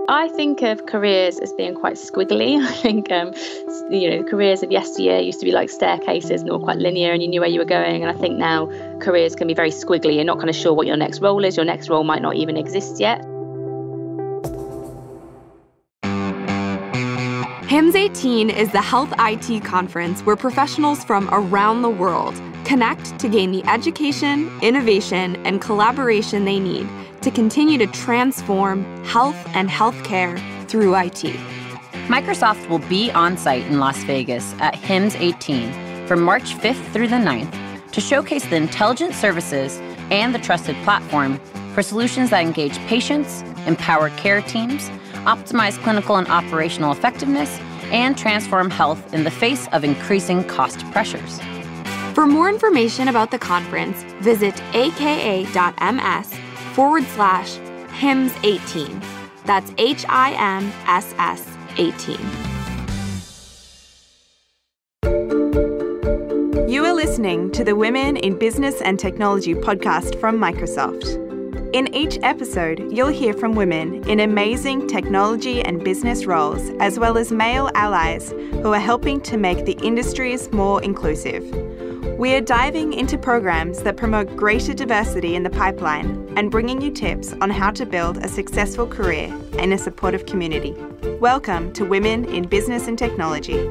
I think of careers as being quite squiggly. I think, careers of yesteryear used to be like staircases and all quite linear and you knew where you were going. And I think now careers can be very squiggly. You're not kind of sure what your next role is. Your next role might not even exist yet. HIMSS 18 is the health IT conference where professionals from around the world connect to gain the education, innovation, and collaboration they need to continue to transform health and healthcare through IT. Microsoft will be on site in Las Vegas at HIMSS 18 from March 5th through the 9th to showcase the intelligent services and the trusted platform for solutions that engage patients, empower care teams, optimize clinical and operational effectiveness, and transform health in the face of increasing cost pressures. For more information about the conference, visit aka.ms/HIMSS18. That's HIMSS 18. You are listening to the Women in Business and Technology podcast from Microsoft. In each episode, you'll hear from women in amazing technology and business roles, as well as male allies who are helping to make the industries more inclusive. We are diving into programs that promote greater diversity in the pipeline and bringing you tips on how to build a successful career in a supportive community. Welcome to Women in Business and Technology.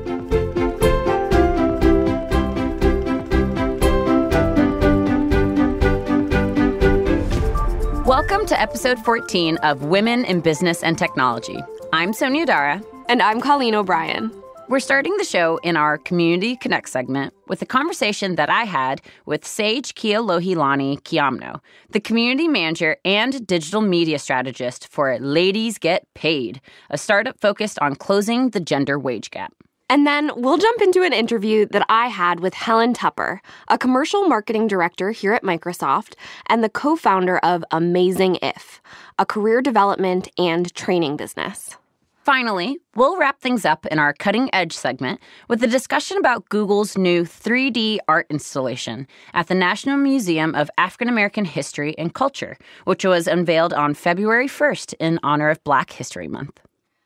Welcome to episode 14 of Women in Business and Technology. I'm Sonia Dara. And I'm Colleen O'Brien. We're starting the show in our Community Connect segment with a conversation that I had with Sage Kealohilani Kiamno, the community manager and digital media strategist for Ladies Get Paid, a startup focused on closing the gender wage gap. And then we'll jump into an interview that I had with Helen Tupper, a commercial marketing director here at Microsoft and the co-founder of Amazing If, a career development and training business. Finally, we'll wrap things up in our Cutting Edge segment with a discussion about Google's new 3D art installation at the National Museum of African American History and Culture, which was unveiled on February 1st in honor of Black History Month.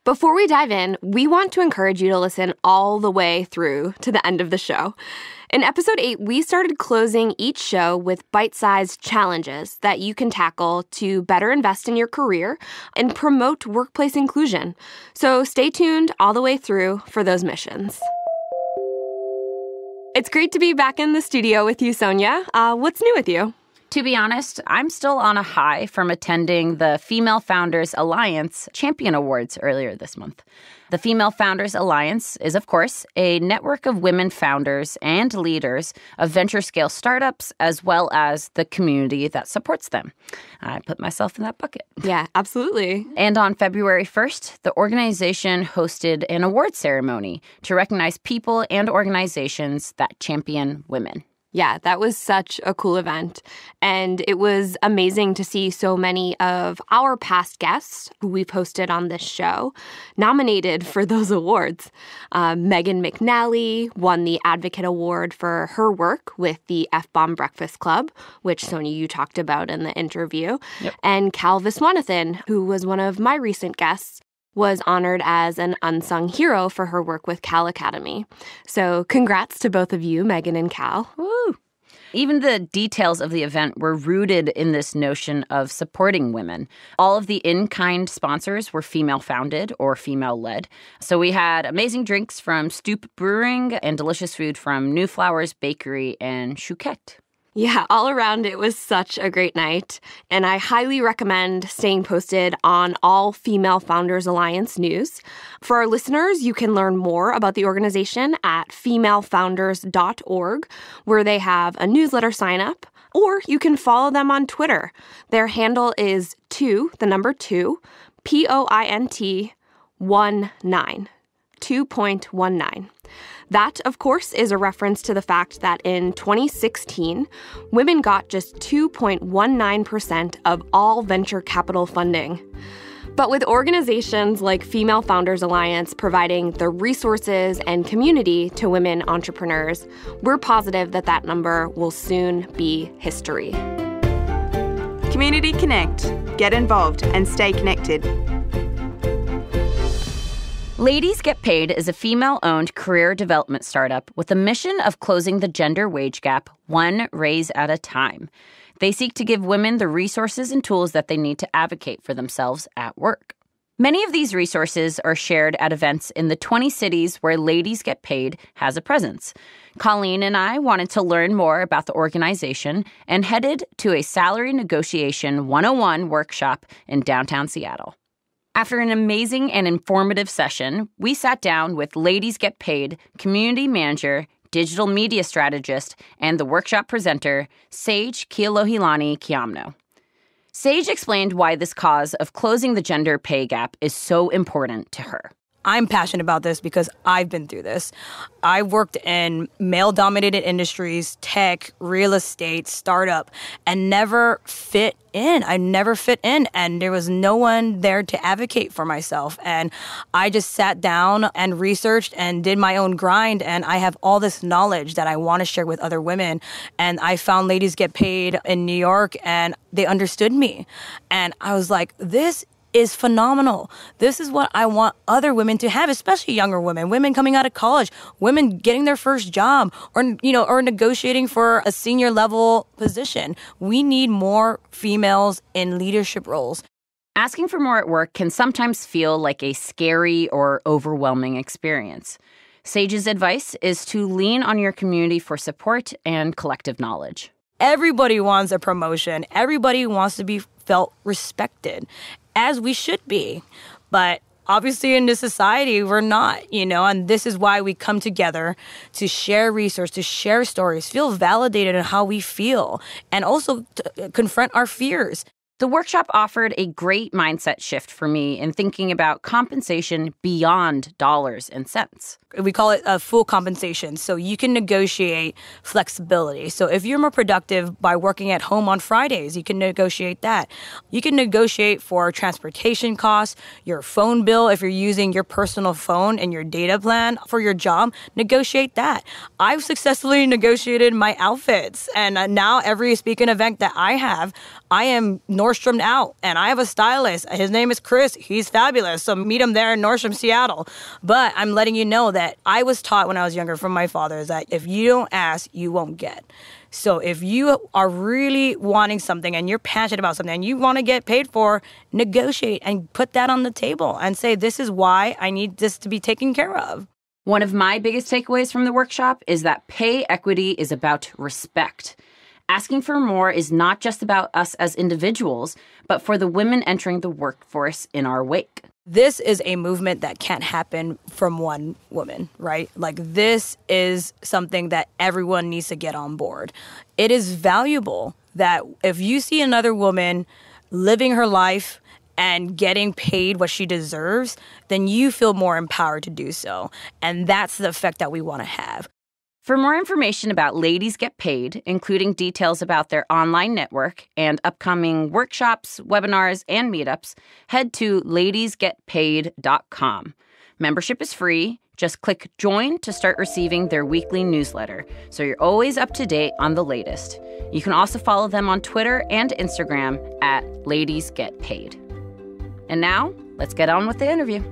Before we dive in, we want to encourage you to listen all the way through to the end of the show. In episode 8, we started closing each show with bite-sized challenges that you can tackle to better invest in your career and promote workplace inclusion. So stay tuned all the way through for those missions. It's great to be back in the studio with you, Sonia. What's new with you? To be honest, I'm still on a high from attending the Female Founders Alliance Champion Awards earlier this month. The Female Founders Alliance is, of course, a network of women founders and leaders of venture-scale startups, as well as the community that supports them. I put myself in that bucket. Yeah, absolutely. And on February 1st, the organization hosted an award ceremony to recognize people and organizations that champion women. Yeah, that was such a cool event. And it was amazing to see so many of our past guests who we've hosted on this show nominated for those awards. Megan McNally won the Advocate Award for her work with the F-Bomb Breakfast Club, which, Sonia, you talked about in the interview. Yep. And Cal Viswanathan, who was one of my recent guests, was honored as an unsung hero for her work with Cal Academy. So congrats to both of you, Megan and Cal. Woo! Even the details of the event were rooted in this notion of supporting women. All of the in-kind sponsors were female-founded or female-led. So we had amazing drinks from Stoop Brewing and delicious food from New Flowers Bakery and Chouquette. Yeah, all around, it was such a great night. And I highly recommend staying posted on all Female Founders Alliance news. For our listeners, you can learn more about the organization at femalefounders.org, where they have a newsletter sign up, or you can follow them on Twitter. Their handle is 2, the number 2, POINT 19, 2.19. That, of course, is a reference to the fact that in 2016, women got just 2.19% of all venture capital funding. But with organizations like Female Founders Alliance providing the resources and community to women entrepreneurs, we're positive that that number will soon be history. Community Connect, Get involved and stay connected. Ladies Get Paid is a female-owned career development startup with a mission of closing the gender wage gap one raise at a time. They seek to give women the resources and tools that they need to advocate for themselves at work. Many of these resources are shared at events in the 20 cities where Ladies Get Paid has a presence. Colleen and I wanted to learn more about the organization and headed to a Salary Negotiation 101 workshop in downtown Seattle. After an amazing and informative session, we sat down with Ladies Get Paid community manager, digital media strategist, and the workshop presenter, Sage Kealohilani Kiamno. Sage explained why this cause of closing the gender pay gap is so important to her. I'm passionate about this because I've been through this. I worked in male-dominated industries, tech, real estate, startup, and never fit in. I never fit in, and there was no one there to advocate for myself. And I just sat down and researched and did my own grind, and I have all this knowledge that I want to share with other women. And I found Ladies Get Paid in New York, and they understood me. And I was like, this is phenomenal. This is what I want other women to have, especially younger women coming out of college, women getting their first job, or negotiating for a senior level position. We need more females in leadership roles. Asking for more at work can sometimes feel like a scary or overwhelming experience. Sage's advice is to lean on your community for support and collective knowledge. Everybody wants a promotion. Everybody wants to be felt respected, as we should be. But obviously in this society, we're not, and this is why we come together to share resources, to share stories, feel validated in how we feel, and also to confront our fears. The workshop offered a great mindset shift for me in thinking about compensation beyond dollars and cents. We call it a full compensation. So you can negotiate flexibility. So if you're more productive by working at home on Fridays, you can negotiate that. You can negotiate for transportation costs, your phone bill. If you're using your personal phone and your data plan for your job, negotiate that. I've successfully negotiated my outfits. And now every speaking event that I have, I am Nordstrom'd out. And I have a stylist. His name is Chris. He's fabulous. So meet him there in Nordstrom, Seattle. But I'm letting you know that I was taught when I was younger from my father is that if you don't ask, you won't get. So if you are really wanting something and you're passionate about something and you want to get paid for, negotiate and put that on the table and say, this is why I need this to be taken care of. One of my biggest takeaways from the workshop is that pay equity is about respect. Asking for more is not just about us as individuals, but for the women entering the workforce in our wake. This is a movement that can't happen from one woman, right? Like, this is something that everyone needs to get on board. It is valuable that if you see another woman living her life and getting paid what she deserves, then you feel more empowered to do so. And that's the effect that we want to have. For more information about Ladies Get Paid, including details about their online network and upcoming workshops, webinars, and meetups, head to ladiesgetpaid.com. Membership is free. Just click Join to start receiving their weekly newsletter, so you're always up to date on the latest. You can also follow them on Twitter and Instagram at Ladies Get Paid. And now, let's get on with the interview.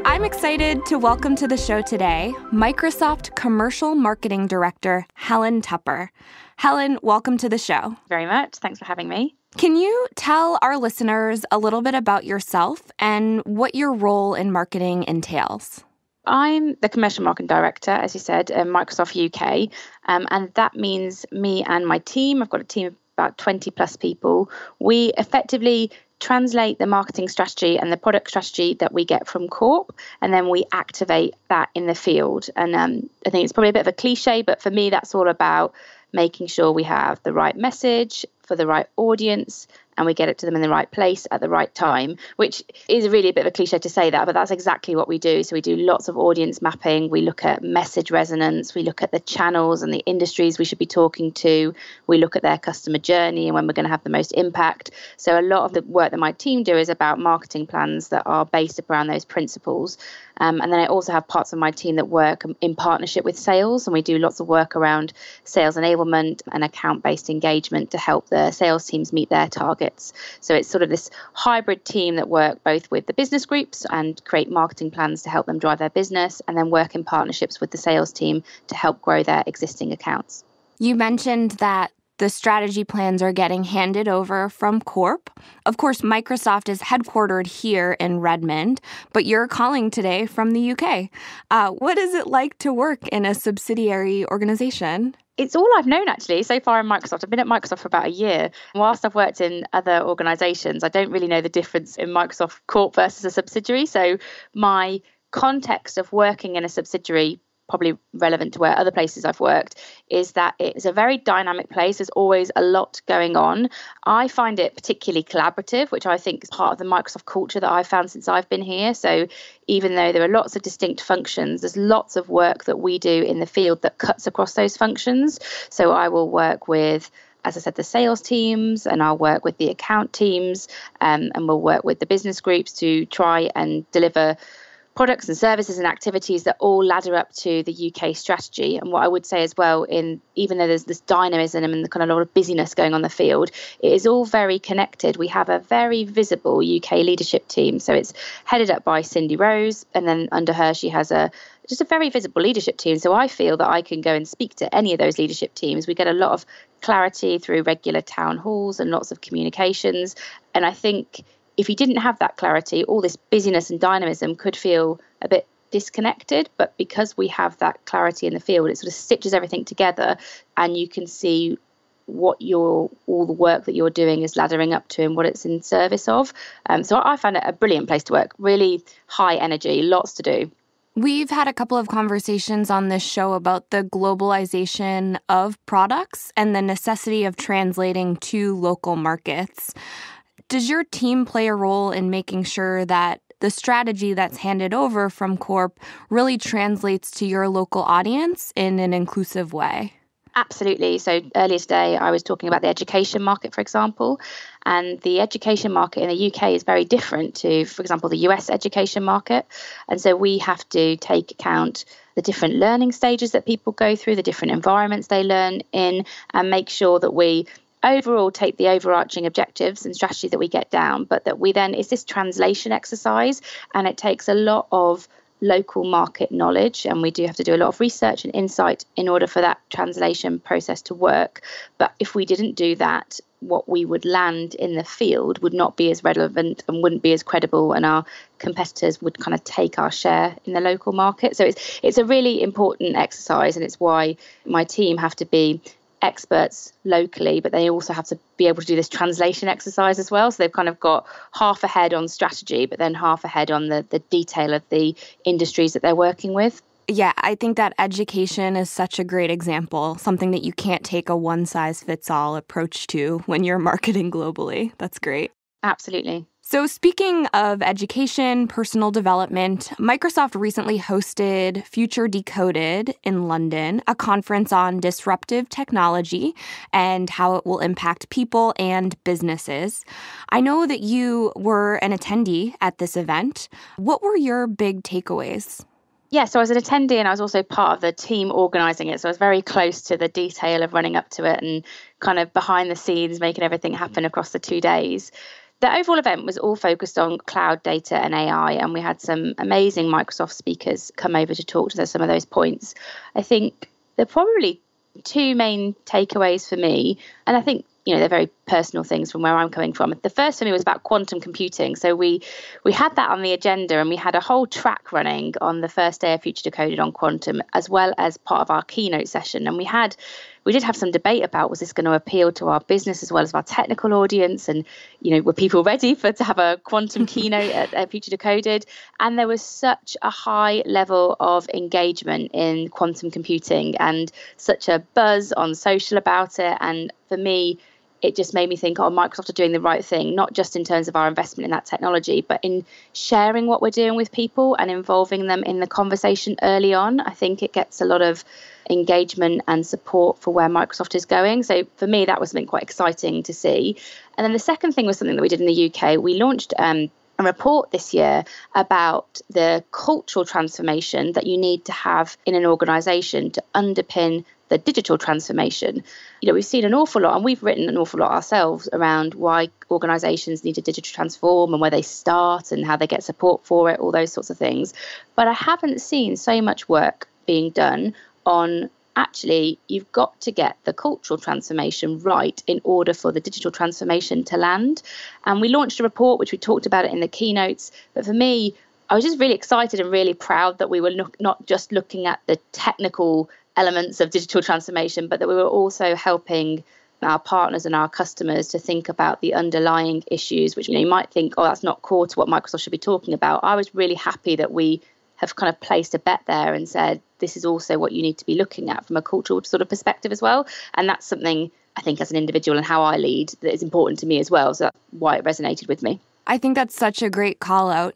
I'm excited to welcome to the show today Microsoft Commercial Marketing Director Helen Tupper. Helen, welcome to the show. Very much. Thanks for having me. Can you tell our listeners a little bit about yourself and what your role in marketing entails? I'm the Commercial Marketing Director, as you said, at Microsoft UK. And that means me and my team, I've got a team of about 20 plus people. We effectively translate the marketing strategy and the product strategy that we get from Corp, and then we activate that in the field. And I think it's probably a bit of a cliche, but for me, that's all about making sure we have the right message for the right audience and we get it to them in the right place at the right time, which is really a bit of a cliche to say that, but that's exactly what we do. So we do lots of audience mapping. We look at message resonance. We look at the channels and the industries we should be talking to. We look at their customer journey and when we're going to have the most impact. So a lot of the work that my team do is about marketing plans that are based around those principles. And then I also have parts of my team that work in partnership with sales, and we do lots of work around sales enablement and account-based engagement to help the sales teams meet their targets. So it's sort of this hybrid team that work both with the business groups and create marketing plans to help them drive their business, and then work in partnerships with the sales team to help grow their existing accounts. You mentioned that the strategy plans are getting handed over from Corp. Of course, Microsoft is headquartered here in Redmond, but you're calling today from the UK. What is it like to work in a subsidiary organization? It's all I've known, actually, so far in Microsoft. I've been at Microsoft for about a year. Whilst I've worked in other organizations, I don't really know the difference in Microsoft Corp versus a subsidiary. So my context of working in a subsidiary, probably relevant to where other places I've worked, is that it's a very dynamic place. There's always a lot going on. I find it particularly collaborative, which I think is part of the Microsoft culture that I've found since I've been here. So even though there are lots of distinct functions, there's lots of work that we do in the field that cuts across those functions. So I will work with, as I said, the sales teams, and I'll work with the account teams, and we'll work with the business groups to try and deliver products and services and activities that all ladder up to the UK strategy. And what I would say as well, even though there's this dynamism and the kind of a lot of busyness going on the field, it is all very connected. We have a very visible UK leadership team. So it's headed up by Cindy Rose, and then under her she has just a very visible leadership team. So I feel that I can go and speak to any of those leadership teams. We get a lot of clarity through regular town halls and lots of communications. And I think if you didn't have that clarity, all this busyness and dynamism could feel a bit disconnected. But because we have that clarity in the field, it sort of stitches everything together, and you can see what all the work that you're doing is laddering up to and what it's in service of. So I find it a brilliant place to work, really high energy, lots to do. We've had a couple of conversations on this show about the globalization of products and the necessity of translating to local markets. Does your team play a role in making sure that the strategy that's handed over from Corp really translates to your local audience in an inclusive way? Absolutely. So earlier today, I was talking about the education market, for example, and the education market in the UK is very different to, for example, the US education market. And so we have to take account the different learning stages that people go through, the different environments they learn in, and make sure that we overall take the overarching objectives and strategy that we get down, but that we then, it's this translation exercise, and it takes a lot of local market knowledge, and we do have to do a lot of research and insight in order for that translation process to work. But if we didn't do that, what we would land in the field would not be as relevant and wouldn't be as credible, and our competitors would kind of take our share in the local market. So it's a really important exercise, and it's why my team have to be experts locally, but they also have to be able to do this translation exercise as well. So they've kind of got half a head on strategy, but then half a head on the detail of the industries that they're working with. Yeah, I think that education is such a great example, something that you can't take a one-size-fits-all approach to when you're marketing globally. That's great. Absolutely. So speaking of education, personal development, Microsoft recently hosted Future Decoded in London, a conference on disruptive technology and how it will impact people and businesses. I know that you were an attendee at this event. What were your big takeaways? Yeah, so I was an attendee, and I was also part of the team organising it. So I was very close to the detail of running up to it and kind of behind the scenes, making everything happen across the 2 days. The overall event was all focused on cloud data and AI, and we had some amazing Microsoft speakers come over to talk to some of those points. I think there are probably two main takeaways for me, and I think they're very personal things from where I'm coming from. The first for me was about quantum computing. So we had that on the agenda, and we had a whole track running on the first day of Future Decoded on quantum, as well as part of our keynote session. And we did have some debate about, was this going to appeal to our business as well as our technical audience? And, were people ready to have a quantum keynote at Future Decoded? And there was such a high level of engagement in quantum computing and such a buzz on social about it. And for me, it just made me think, oh, Microsoft are doing the right thing, not just in terms of our investment in that technology, but in sharing what we're doing with people and involving them in the conversation early on. I think it gets a lot of engagement and support for where Microsoft is going. So for me, that was something quite exciting to see. And then the second thing was something that we did in the UK. We launched a report this year about the cultural transformation that you need to have in an organisation to underpin the digital transformation. We've seen an awful lot, and we've written an awful lot ourselves around why organisations need to digitally transform and where they start and how they get support for it, all those sorts of things. But I haven't seen so much work being done on actually, you've got to get the cultural transformation right in order for the digital transformation to land. And we launched a report, which we talked about it in the keynotes. But for me, I was just really excited and really proud that we were not just looking at the technical elements of digital transformation, but that we were also helping our partners and our customers to think about the underlying issues, which you might think, oh, that's not core to what Microsoft should be talking about. I was really happy that we have kind of placed a bet there and said, this is also what you need to be looking at from a cultural sort of perspective as well. And that's something I think as an individual and how I lead that is important to me as well. So that's why it resonated with me. I think that's such a great call out.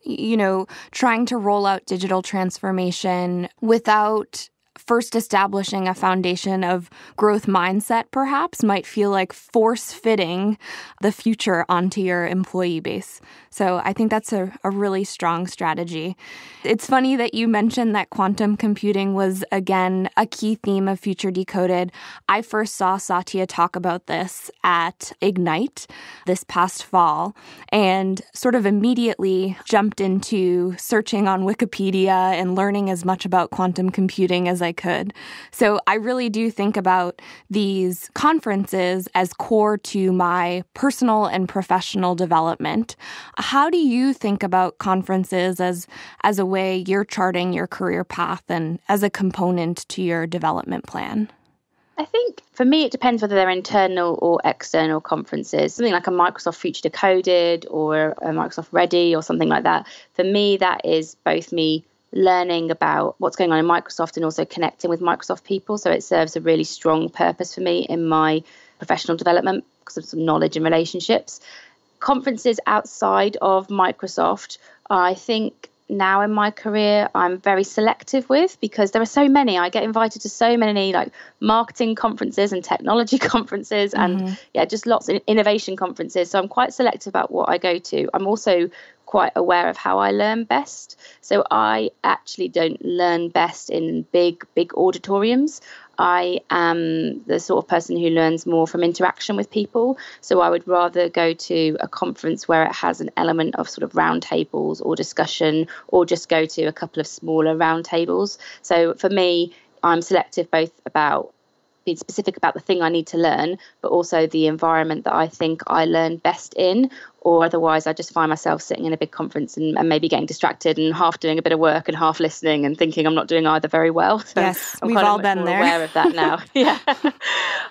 Trying to roll out digital transformation without first establishing a foundation of growth mindset perhaps might feel like force-fitting the future onto your employee base. So I think that's a really strong strategy. It's funny that you mentioned that quantum computing was, again, a key theme of Future Decoded. I first saw Satya talk about this at Ignite this past fall and sort of immediately jumped into searching on Wikipedia and learning as much about quantum computing as I could. So I really do think about these conferences as core to my personal and professional development. How do you think about conferences as a way you're charting your career path and as a component to your development plan? I think for me, it depends whether they're internal or external conferences. Something like a Microsoft Future Decoded or a Microsoft Ready or something like that. For me, that is both me learning about what's going on in Microsoft and also connecting with Microsoft people. So it serves a really strong purpose for me in my professional development because of some knowledge and relationships. Conferences outside of Microsoft, I think now in my career, I'm very selective with because there are so many. I get invited to so many like marketing conferences and technology conferences and just lots of innovation conferences. So I'm quite selective about what I go to. I'm also quite aware of how I learn best. So I actually don't learn best in big auditoriums. I am the sort of person who learns more from interaction with people. So I would rather go to a conference where it has an element of sort of roundtables or discussion, or just go to a couple of smaller roundtables. So for me, I'm selective both about being specific about the thing I need to learn, but also the environment that I think I learn best in, or otherwise I just find myself sitting in a big conference and maybe getting distracted and half doing a bit of work and half listening and thinking I'm not doing either very well. So yes, I'm we've all been there. Aware of that now. Yeah,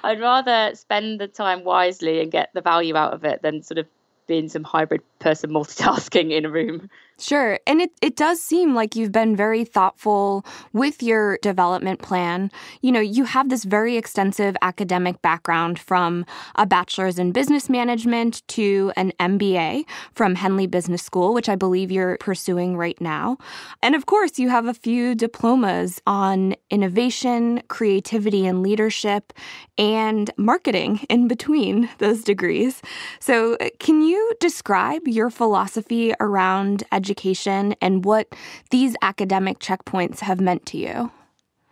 I'd rather spend the time wisely and get the value out of it than sort of being some hybrid person multitasking in a room. Sure. And it does seem like you've been very thoughtful with your development plan. You have this very extensive academic background from a bachelor's in business management to an MBA from Henley Business School, which I believe you're pursuing right now. And of course, you have a few diplomas on innovation, creativity and leadership, and marketing in between those degrees. So can you describe your philosophy around education and what these academic checkpoints have meant to you?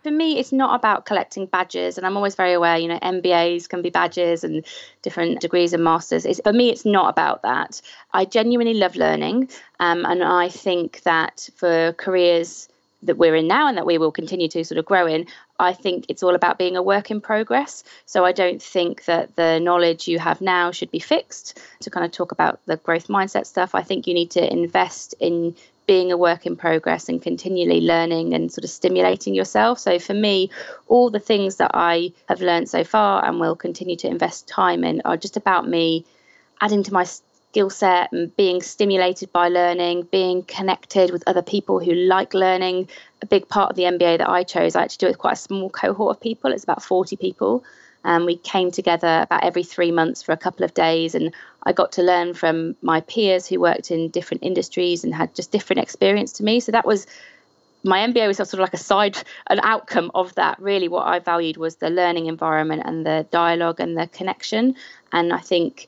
For me, it's not about collecting badges. And I'm always very aware, MBAs can be badges and different degrees and masters. For me, it's not about that. I genuinely love learning. And I think that for careers that we're in now and that we will continue to sort of grow in, I think it's all about being a work in progress. So I don't think that the knowledge you have now should be fixed. To kind of talk about the growth mindset stuff, I think you need to invest in being a work in progress and continually learning and sort of stimulating yourself. So for me, all the things that I have learned so far and will continue to invest time in are just about me adding to my skill set and being stimulated by learning, being connected with other people who like learning. A big part of the MBA that I chose, I actually do it with quite a small cohort of people. It's about 40 people. And we came together about every 3 months for a couple of days. And I got to learn from my peers who worked in different industries and had just different experience to me. So that was my MBA was sort of like an outcome of that. Really, what I valued was the learning environment and the dialogue and the connection. And I think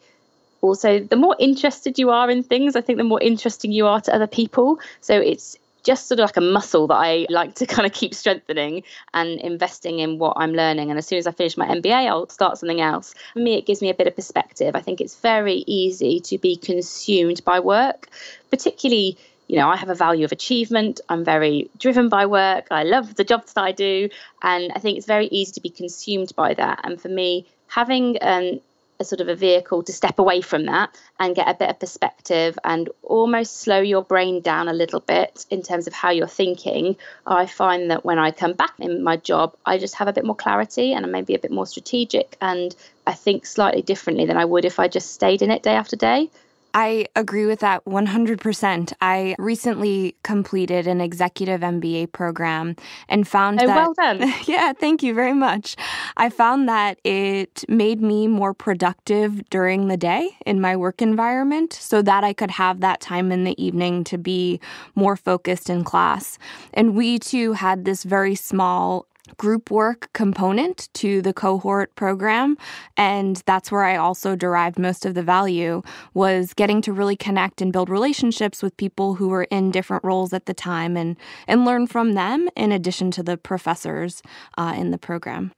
also the more interested you are in things, I think the more interesting you are to other people. So it's just sort of like a muscle that I like to kind of keep strengthening and investing in what I'm learning. And as soon as I finish my MBA, I'll start something else. For me, it gives me a bit of perspective. I think it's very easy to be consumed by work, particularly, I have a value of achievement. I'm very driven by work. I love the jobs that I do. And I think it's very easy to be consumed by that. And for me, having a sort of a vehicle to step away from that and get a bit of perspective and almost slow your brain down a little bit in terms of how you're thinking, I find that when I come back in my job, I just have a bit more clarity and I'm maybe a bit more strategic. And I think slightly differently than I would if I just stayed in it day after day. I agree with that 100%. I recently completed an executive MBA program and found that... well done. Yeah, thank you very much. I found that it made me more productive during the day in my work environment so that I could have that time in the evening to be more focused in class. And we too had this very small group work component to the cohort program. And that's where I also derived most of the value, was getting to really connect and build relationships with people who were in different roles at the time and learn from them in addition to the professors in the program.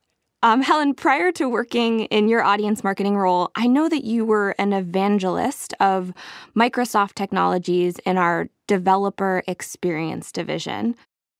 Helen, prior to working in your audience marketing role, I know that you were an evangelist of Microsoft technologies in our developer experience division.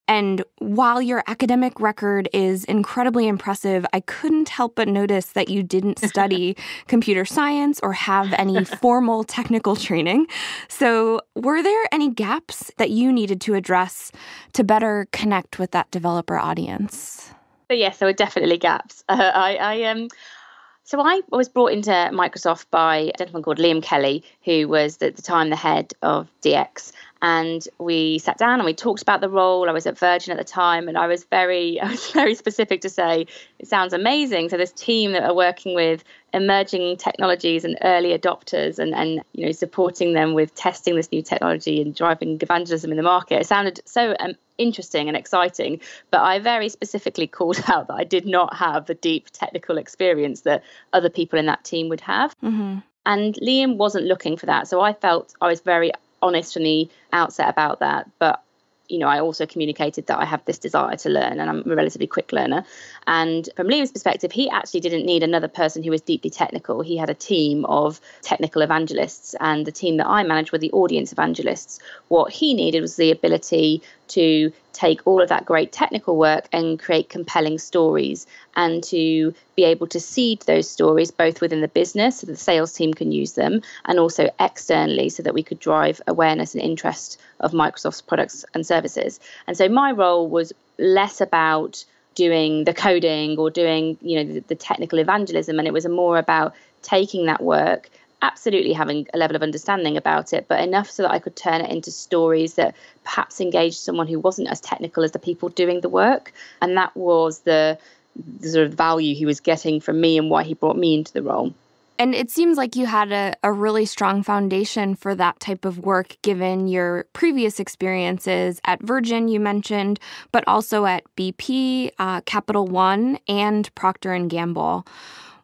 And while your academic record is incredibly impressive, I couldn't help but notice that you didn't study computer science or have any formal technical training. So were there any gaps that you needed to address to better connect with that developer audience? So yes, there were definitely gaps. So I was brought into Microsoft by a gentleman called Liam Kelly, who was at the time the head of DX. And we sat down and we talked about the role. I was at Virgin at the time, and I was very specific to say, it sounds amazing. So this team that are working with emerging technologies and early adopters and supporting them with testing this new technology and driving evangelism in the market. It sounded so interesting and exciting, but I very specifically called out that I did not have the deep technical experience that other people in that team would have. Mm-hmm. And Liam wasn't looking for that. So I felt I was very honest from the outset about that. But, I also communicated that I have this desire to learn and I'm a relatively quick learner. And from Liam's perspective, he actually didn't need another person who was deeply technical. He had a team of technical evangelists, and the team that I managed were the audience evangelists. What he needed was the ability to take all of that great technical work and create compelling stories, and to be able to seed those stories both within the business so that the sales team can use them, and also externally so that we could drive awareness and interest of Microsoft's products and services. And so my role was less about doing the coding or doing the technical evangelism, and it was more about taking that work, absolutely having a level of understanding about it, but enough so that I could turn it into stories that perhaps engaged someone who wasn't as technical as the people doing the work. And that was the sort of value he was getting from me and why he brought me into the role. And it seems like you had a really strong foundation for that type of work, given your previous experiences at Virgin, you mentioned, but also at BP, Capital One, and Procter & Gamble.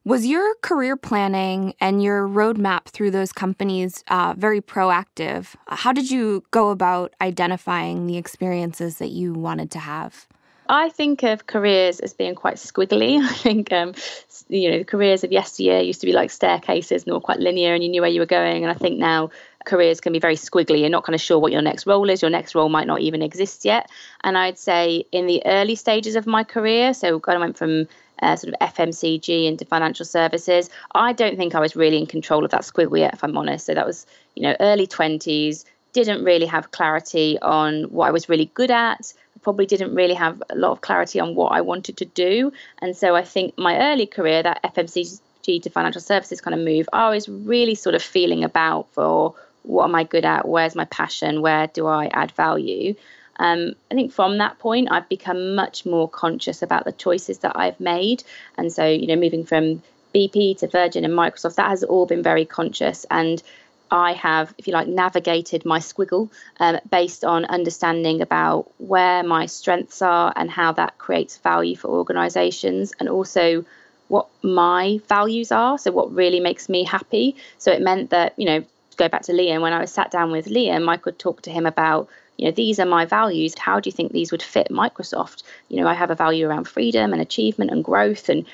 Was your career planning and your roadmap through those companies very proactive? How did you go about identifying the experiences that you wanted to have? I think of careers as being quite squiggly. I think, the careers of yesteryear used to be like staircases and all quite linear and you knew where you were going. And I think now careers can be very squiggly. You're not kind of sure what your next role is. Your next role might not even exist yet. And I'd say in the early stages of my career, so I went from sort of FMCG into financial services, I don't think I was really in control of that squiggle yet, if I'm honest. So that was, early 20s, didn't really have clarity on what I was really good at. Probably didn't really have a lot of clarity on what I wanted to do. And so I think my early career, that FMCG to financial services kind of move, I was really sort of feeling about for what am I good at? Where's my passion? Where do I add value? I think from that point, I've become much more conscious about the choices that I've made. And so, moving from BP to Virgin and Microsoft, that has all been very conscious. And I have, if you like, navigated my squiggle based on understanding about where my strengths are and how that creates value for organizations, and also what my values are. So what really makes me happy. So it meant that, to go back to Liam, when I was sat down with Liam, I could talk to him about, these are my values. How do you think these would fit Microsoft? I have a value around freedom and achievement and growth. And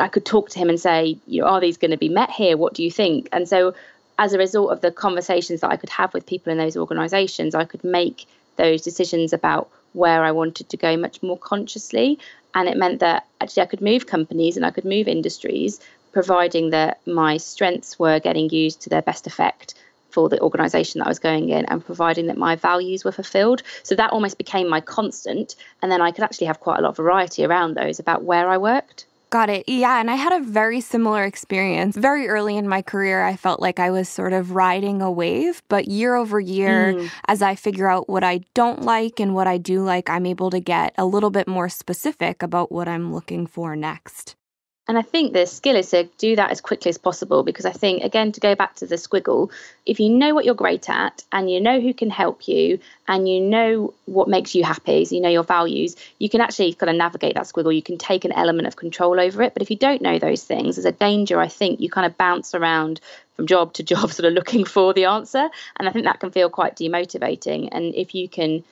I could talk to him and say, are these going to be met here? What do you think? And so as a result of the conversations that I could have with people in those organizations, I could make those decisions about where I wanted to go much more consciously. And it meant that actually I could move companies and I could move industries, providing that my strengths were getting used to their best effect for the organization that I was going in, and providing that my values were fulfilled. So that almost became my constant. And then I could actually have quite a lot of variety around those about where I worked. Got it. Yeah, and I had a very similar experience. Very early in my career, I felt like I was sort of riding a wave, but year over year, as I figure out what I don't like and what I do like, I'm able to get a little bit more specific about what I'm looking for next. And I think the skill is to do that as quickly as possible, because I think, again, to go back to the squiggle, if you know what you're great at and you know who can help you and you know what makes you happy, so you know your values, you can actually kind of navigate that squiggle. You can take an element of control over it. But if you don't know those things, there's a danger, I think, you kind of bounce around from job to job sort of looking for the answer. And I think that can feel quite demotivating. And if you can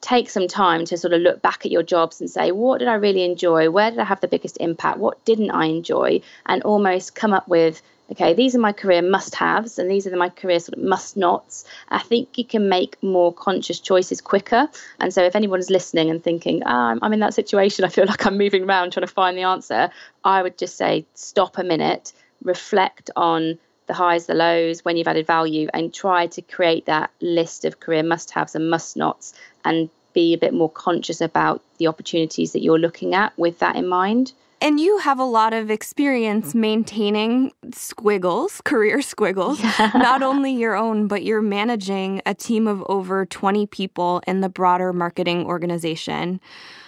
take some time to sort of look back at your jobs and say, what did I really enjoy? Where did I have the biggest impact? What didn't I enjoy? And almost come up with, okay, these are my career must-haves and these are my career sort of must-nots. I think you can make more conscious choices quicker. And so if anyone's listening and thinking, I'm in that situation, I feel like I'm moving around trying to find the answer, I would just say, stop a minute, reflect on the highs, the lows, when you've added value, and try to create that list of career must-haves and must-nots, and be a bit more conscious about the opportunities that you're looking at with that in mind. And you have a lot of experience maintaining squiggles, career squiggles, not only your own, but you're managing a team of over 20 people in the broader marketing organization.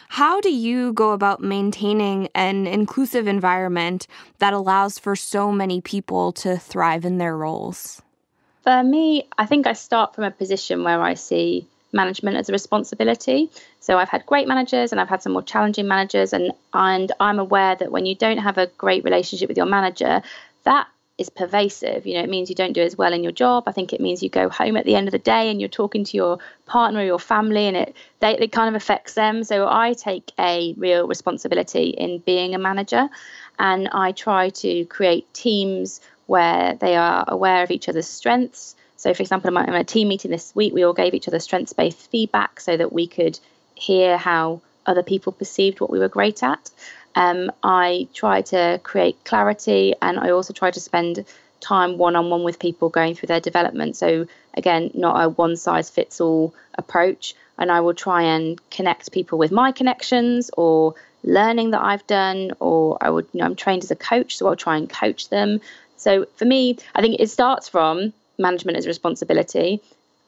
How do you go about maintaining an inclusive environment that allows for so many people to thrive in their roles? For me, I think I start from a position where I see management as a responsibility. So I've had great managers and I've had some more challenging managers, and I'm aware that when you don't have a great relationship with your manager, that is pervasive. It means you don't do as well in your job. I think it means you go home at the end of the day and you're talking to your partner or your family, and it kind of affects them. So I take a real responsibility in being a manager, and I try to create teams where they are aware of each other's strengths. So, for example, in a team meeting this week, we all gave each other strengths-based feedback so that we could hear how other people perceived what we were great at. I try to create clarity, and I also try to spend time one-on-one with people going through their development. So, again, not a one-size-fits-all approach. And I will try and connect people with my connections or learning that I've done, or I'm trained as a coach, so I'll try and coach them. So for me, I think it starts from management as a responsibility.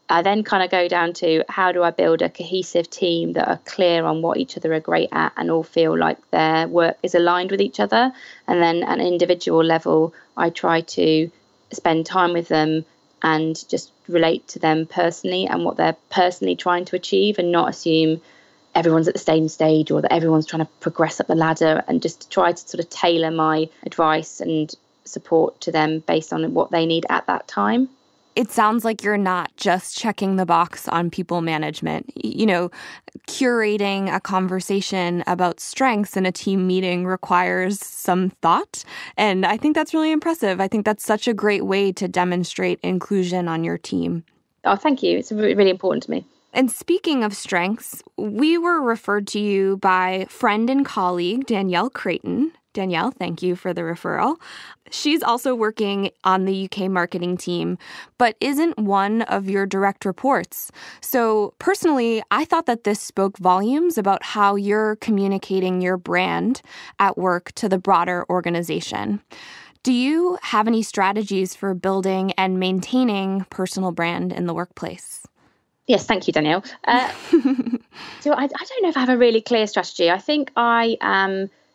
I then kind of go down to, how do I build a cohesive team that are clear on what each other are great at and all feel like their work is aligned with each other. And then at an individual level, I try to spend time with them and just relate to them personally and what they're personally trying to achieve, and not assume everyone's at the same stage or that everyone's trying to progress up the ladder, and just try to sort of tailor my advice and support to them based on what they need at that time. It sounds like you're not just checking the box on people management. Curating a conversation about strengths in a team meeting requires some thought. And I think that's really impressive. I think that's such a great way to demonstrate inclusion on your team. Oh, thank you. It's really important to me. And speaking of strengths, we were referred to you by friend and colleague Danielle Creighton. Danielle, thank you for the referral. She's also working on the UK marketing team, but isn't one of your direct reports. So personally, I thought that this spoke volumes about how you're communicating your brand at work to the broader organization. Do you have any strategies for building and maintaining personal brand in the workplace? Yes, thank you, Danielle. So I don't know if I have a really clear strategy. I think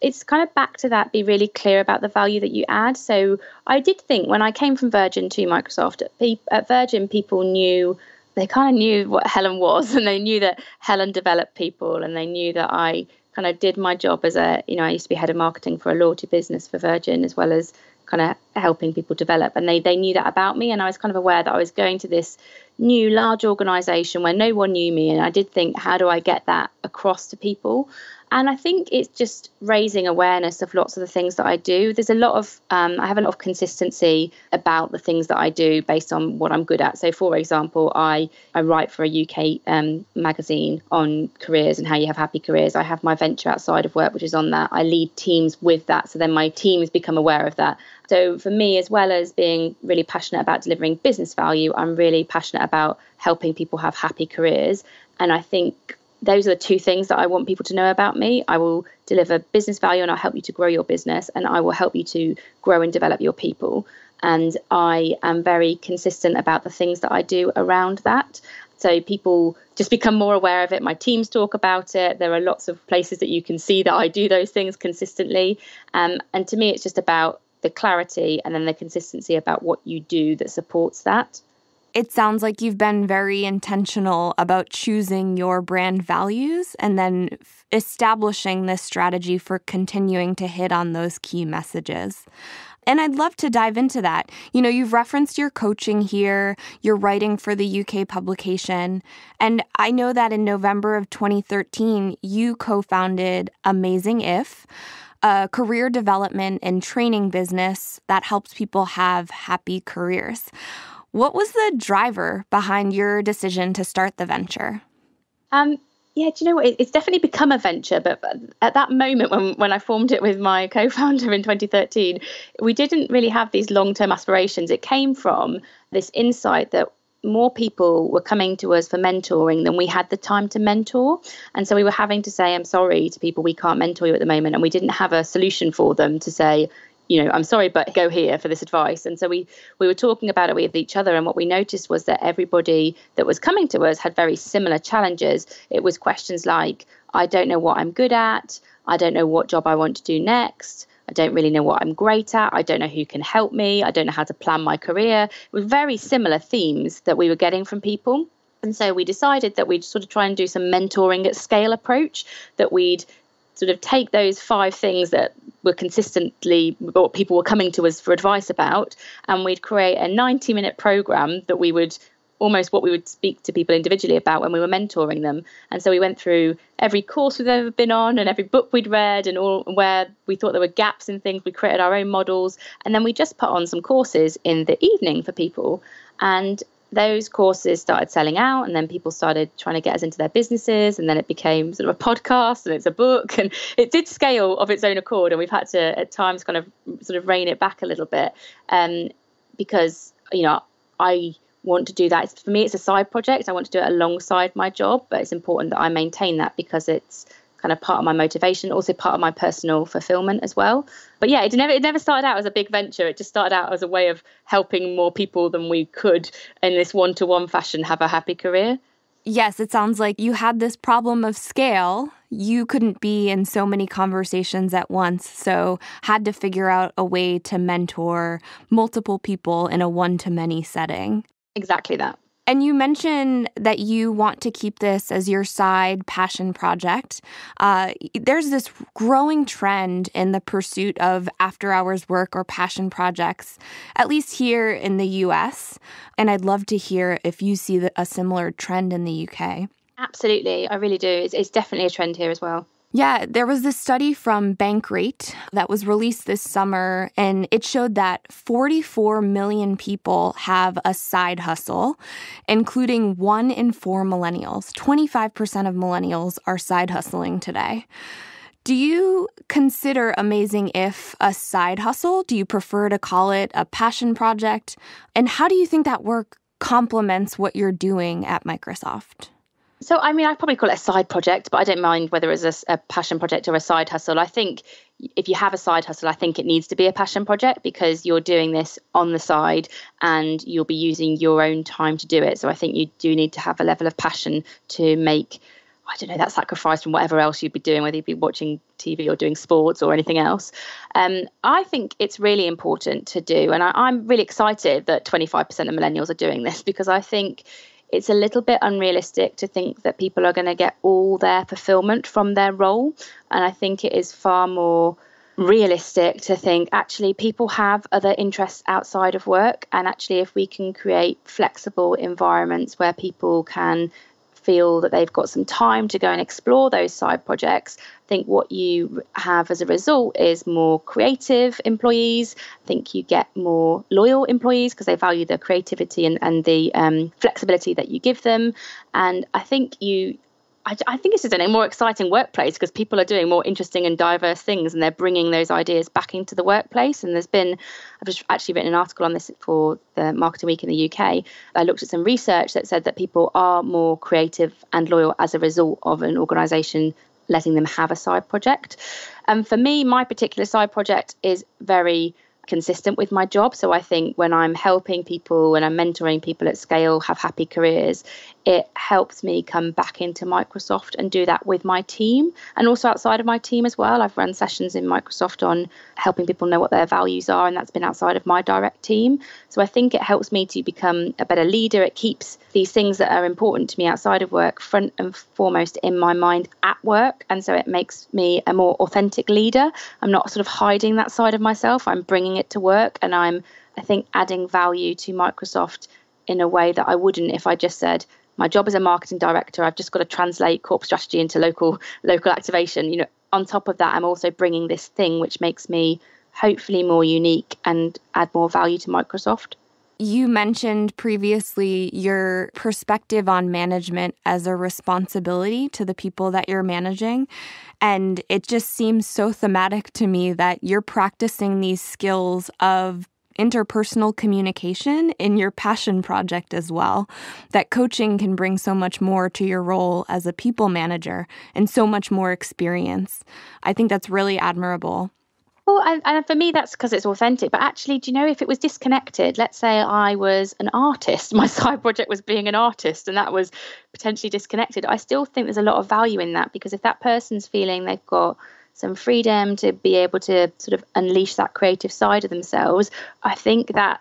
it's kind of back to that, be really clear about the value that you add. So I did think when I came from Virgin to Microsoft, at Virgin, they kind of knew what Helen was, and they knew that Helen developed people, and they knew that I kind of did my job as I used to be head of marketing for a loyalty business for Virgin, as well as kind of helping people develop. And they knew that about me. And I was kind of aware that I was going to this new large organization where no one knew me. And I did think, how do I get that across to people? And I think it's just raising awareness of lots of the things that I do. There's a lot of, I have a lot of consistency about the things that I do based on what I'm good at. So, for example, I write for a UK magazine on careers and how you have happy careers. I have my venture outside of work, which is on that. I lead teams with that. So then my teams become aware of that. So for me, as well as being really passionate about delivering business value, I'm really passionate about helping people have happy careers. And I think those are the two things that I want people to know about me. I will deliver business value and I'll help you to grow your business, and I will help you to grow and develop your people. And I am very consistent about the things that I do around that. So people just become more aware of it. My teams talk about it. There are lots of places that you can see that I do those things consistently. And to me, it's just about the clarity and then the consistency about what you do that supports that. It sounds like you've been very intentional about choosing your brand values and then establishing this strategy for continuing to hit on those key messages. And I'd love to dive into that. You've referenced your coaching here, your writing for the UK publication. And I know that in November of 2013, you co-founded Amazing If, a career development and training business that helps people have happy careers. What was the driver behind your decision to start the venture? Yeah, do you know what? It's definitely become a venture. But at that moment when I formed it with my co-founder in 2013, we didn't really have these long-term aspirations. It came from this insight that more people were coming to us for mentoring than we had the time to mentor. And so we were having to say, I'm sorry to people, we can't mentor you at the moment. And we didn't have a solution for them to say, I'm sorry, but go here for this advice. And so we were talking about it with each other. And what we noticed was that everybody that was coming to us had very similar challenges. It was questions like, I don't know what I'm good at. I don't know what job I want to do next. I don't really know what I'm great at. I don't know who can help me. I don't know how to plan my career. It was very similar themes that we were getting from people. And so we decided that we'd sort of try and do some mentoring at scale approach, that we'd sort of take those 5 things that were consistently what people were coming to us for advice about, and we'd create a 90-minute program that we would speak to people individually about when we were mentoring them. And so we went through every course we've ever been on and every book we'd read, and all where we thought there were gaps in things. We created our own models, and then we just put on some courses in the evening for people. And those courses started selling out, and then people started trying to get us into their businesses, and then it became sort of a podcast, and it's a book, and it did scale of its own accord. And we've had to at times kind of sort of rein it back a little bit, because I want to do that. For me, it's a side project. I want to do it alongside my job, but it's important that I maintain that because it's kind of part of my motivation, also part of my personal fulfillment as well. But yeah, it never started out as a big venture. It just started out as a way of helping more people than we could in this one-to-one fashion have a happy career. Yes, it sounds like you had this problem of scale. You couldn't be in so many conversations at once, so had to figure out a way to mentor multiple people in a one-to-many setting. Exactly that. And you mentioned that you want to keep this as your side passion project. There's this growing trend in the pursuit of after-hours work or passion projects, at least here in the U.S. And I'd love to hear if you see a similar trend in the U.K. Absolutely. I really do. It's definitely a trend here as well. Yeah, there was this study from Bankrate that was released this summer, and it showed that 44 million people have a side hustle, including 1 in 4 millennials. 25% of millennials are side hustling today. Do you consider Amazing If a side hustle? Do you prefer to call it a passion project? And how do you think that work complements what you're doing at Microsoft? So, I mean, I'd probably call it a side project, but I don't mind whether it's a passion project or a side hustle. I think if you have a side hustle, I think it needs to be a passion project because you're doing this on the side and you'll be using your own time to do it. So I think you do need to have a level of passion to make, I don't know, that sacrifice from whatever else you'd be doing, whether you'd be watching TV or doing sports or anything else. I think it's really important to do. And I'm really excited that 25% of millennials are doing this because I think it's a little bit unrealistic to think that people are going to get all their fulfillment from their role. And I think it is far more realistic to think actually people have other interests outside of work. And actually, if we can create flexible environments where people can feel that they've got some time to go and explore those side projects, I think what you have as a result is more creative employees. I think you get more loyal employees because they value the creativity and the flexibility that you give them. And I think I think it's just a more exciting workplace because people are doing more interesting and diverse things and they're bringing those ideas back into the workplace. And I've just actually written an article on this for the Marketing Week in the UK. I looked at some research that said that people are more creative and loyal as a result of an organisation letting them have a side project. And for me, my particular side project is very consistent with my job. So I think when I'm helping people, when I'm mentoring people at scale have happy careers, it helps me come back into Microsoft and do that with my team and also outside of my team as well. I've run sessions in Microsoft on helping people know what their values are, and that's been outside of my direct team. So I think it helps me to become a better leader. It keeps these things that are important to me outside of work front and foremost in my mind at work. And so it makes me a more authentic leader. I'm not sort of hiding that side of myself. I'm bringing it to work, and I think, adding value to Microsoft in a way that I wouldn't if I just said, my job as a marketing director, I've just got to translate corporate strategy into local activation. On top of that, I'm also bringing this thing which makes me hopefully more unique and add more value to Microsoft. You mentioned previously your perspective on management as a responsibility to the people that you're managing. And it just seems so thematic to me that you're practicing these skills of interpersonal communication in your passion project as well, that coaching can bring so much more to your role as a people manager and so much more experience. I think that's really admirable. Well, and for me, that's because it's authentic. But actually, do you know, if it was disconnected, let's say I was an artist, my side project was being an artist, and that was potentially disconnected, I still think there's a lot of value in that, because if that person's feeling they've got some freedom to be able to sort of unleash that creative side of themselves, I think that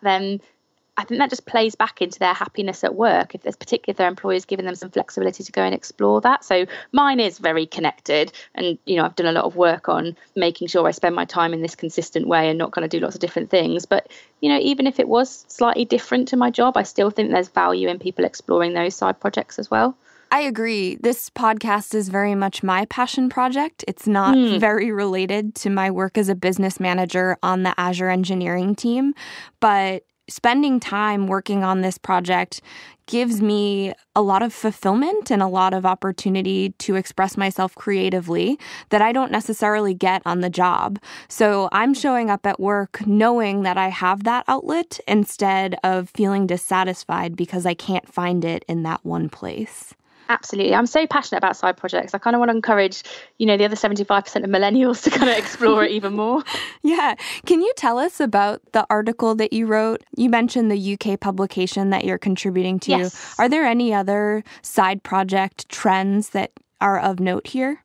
just plays back into their happiness at work, particularly if their employer's giving them some flexibility to go and explore that. So mine is very connected, and I've done a lot of work on making sure I spend my time in this consistent way and not kind of do lots of different things. But even if it was slightly different to my job, I still think there's value in people exploring those side projects as well. I agree. This podcast is very much my passion project. It's not very related to my work as a business manager on the Azure engineering team, but spending time working on this project gives me a lot of fulfillment and a lot of opportunity to express myself creatively that I don't necessarily get on the job. So I'm showing up at work knowing that I have that outlet instead of feeling dissatisfied because I can't find it in that one place. Absolutely. I'm so passionate about side projects. I kind of want to encourage, the other 75% of millennials to kind of explore it even more. Yeah. Can you tell us about the article that you wrote? You mentioned the UK publication that you're contributing to. Yes. Are there any other side project trends that are of note here?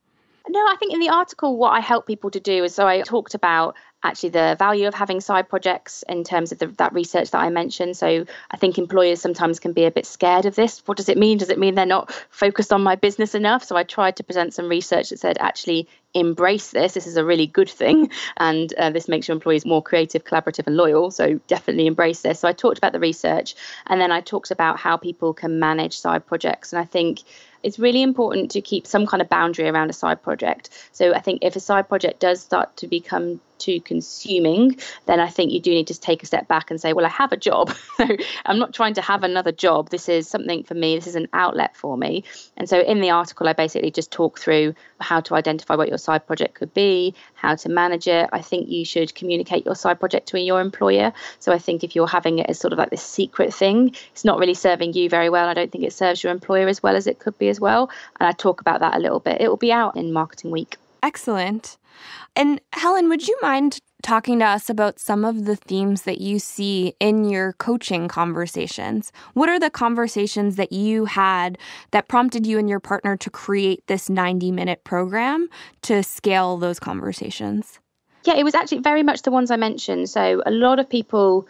No, I think in the article, what I help people to do is, so I talked about actually the value of having side projects in terms of that research that I mentioned. So I think employers sometimes can be a bit scared of this. What does it mean? Does it mean they're not focused on my business enough? So I tried to present some research that said, actually, embrace this. This is a really good thing. And this makes your employees more creative, collaborative and loyal. So definitely embrace this. So I talked about the research, and then I talked about how people can manage side projects. And I think it's really important to keep some kind of boundary around a side project. So I think if a side project does start to become too consuming, then I think you do need to take a step back and say, well, I have a job. I'm not trying to have another job. This is something for me. This is an outlet for me. And so in the article, I basically just talk through how to identify what your side project could be, how to manage it. I think you should communicate your side project to your employer. So I think if you're having it as sort of like this secret thing, it's not really serving you very well. I don't think it serves your employer as well as it could be as well. And I talk about that a little bit. It will be out in Marketing Week. Excellent. And Helen, would you mind talking to us about some of the themes that you see in your coaching conversations? What are the conversations that you had that prompted you and your partner to create this 90-minute program to scale those conversations? Yeah, it was actually very much the ones I mentioned. So a lot of people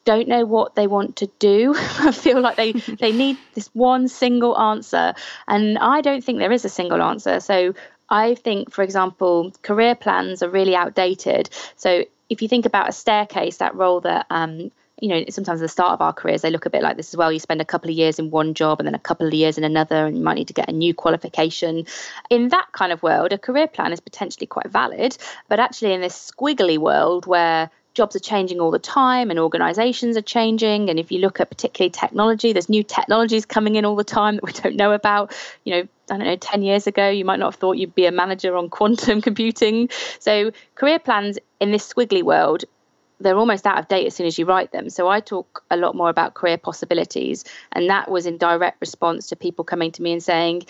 don't know what they want to do. I feel like they need this one single answer. And I don't think there is a single answer. So I think, for example, career plans are really outdated. So if you think about a staircase, that role that, sometimes at the start of our careers, they look a bit like this as well. You spend a couple of years in one job and then a couple of years in another, and you might need to get a new qualification. In that kind of world, a career plan is potentially quite valid. But actually in this squiggly world where jobs are changing all the time and organizations are changing. And if you look at particularly technology, there's new technologies coming in all the time that we don't know about. 10 years ago, you might not have thought you'd be a manager on quantum computing. So career plans in this squiggly world, they're almost out of date as soon as you write them. So I talk a lot more about career possibilities. And that was in direct response to people coming to me and saying,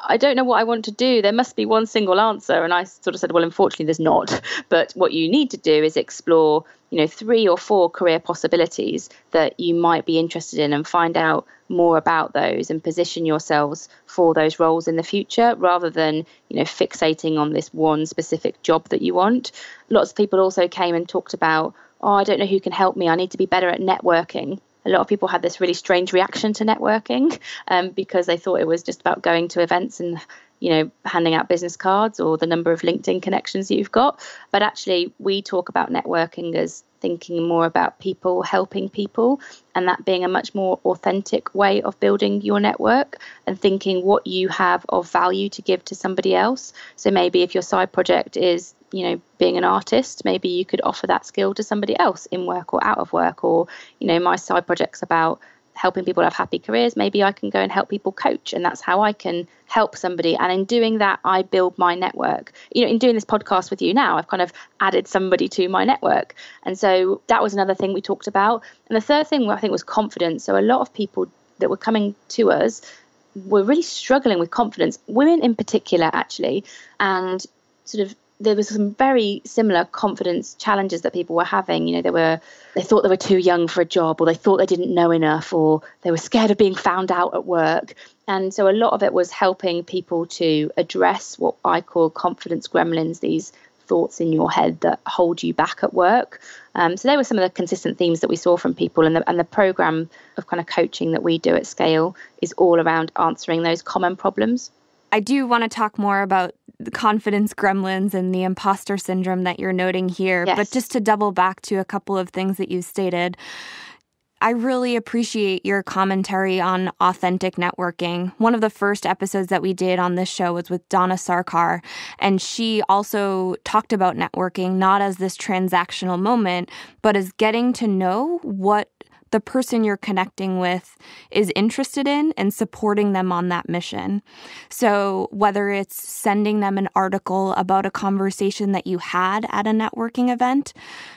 I don't know what I want to do. There must be one single answer. And I sort of said, well, unfortunately, there's not. But what you need to do is explore, 3 or 4 career possibilities that you might be interested in and find out more about those and position yourselves for those roles in the future rather than, fixating on this one specific job that you want. Lots of people also came and talked about, I don't know who can help me. I need to be better at networking. A lot of people had this really strange reaction to networking because they thought it was just about going to events and, handing out business cards or the number of LinkedIn connections you've got. But actually, we talk about networking as thinking more about people helping people, and that being a much more authentic way of building your network and thinking what you have of value to give to somebody else. So maybe if your side project is being an artist, maybe you could offer that skill to somebody else in work or out of work. Or, my side project's about helping people have happy careers. Maybe I can go and help people coach, and that's how I can help somebody. And in doing that, I build my network. In doing this podcast with you now, I've kind of added somebody to my network. And so that was another thing we talked about. And the third thing I think was confidence. So a lot of people that were coming to us were really struggling with confidence, women in particular, actually, and sort of there was some very similar confidence challenges that people were having. They thought they were too young for a job, or they thought they didn't know enough, or they were scared of being found out at work. And so a lot of it was helping people to address what I call confidence gremlins, these thoughts in your head that hold you back at work. So they were some of the consistent themes that we saw from people. And the program of kind of coaching that we do at Scale is all around answering those common problems. I do want to talk more about the confidence gremlins and the imposter syndrome that you're noting here. Yes. But just to double back to a couple of things that you stated, I really appreciate your commentary on authentic networking. One of the first episodes that we did on this show was with Donna Sarkar, and she also talked about networking not as this transactional moment, but as getting to know what the person you're connecting with is interested in and supporting them on that mission. So whether it's sending them an article about a conversation that you had at a networking event,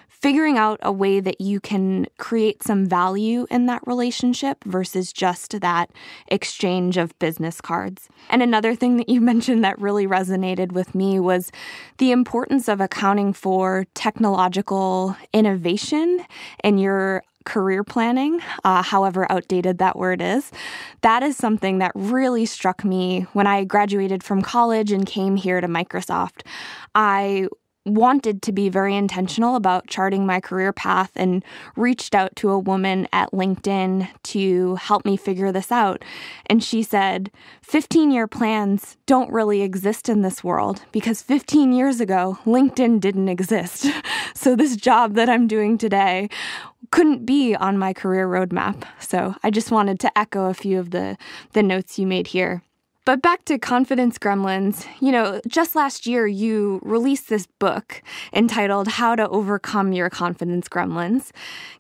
figuring out a way that you can create some value in that relationship versus just that exchange of business cards. And another thing that you mentioned that really resonated with me was the importance of accounting for technological innovation in your career planning, however outdated that word is. That is something that really struck me when I graduated from college and came here to Microsoft. I wanted to be very intentional about charting my career path and reached out to a woman at LinkedIn to help me figure this out. And she said, 15-year plans don't really exist in this world because 15 years ago, LinkedIn didn't exist. So this job that I'm doing today couldn't be on my career roadmap. So I just wanted to echo a few of the notes you made here. But back to Confidence Gremlins, just last year you released this book entitled How to Overcome Your Confidence Gremlins.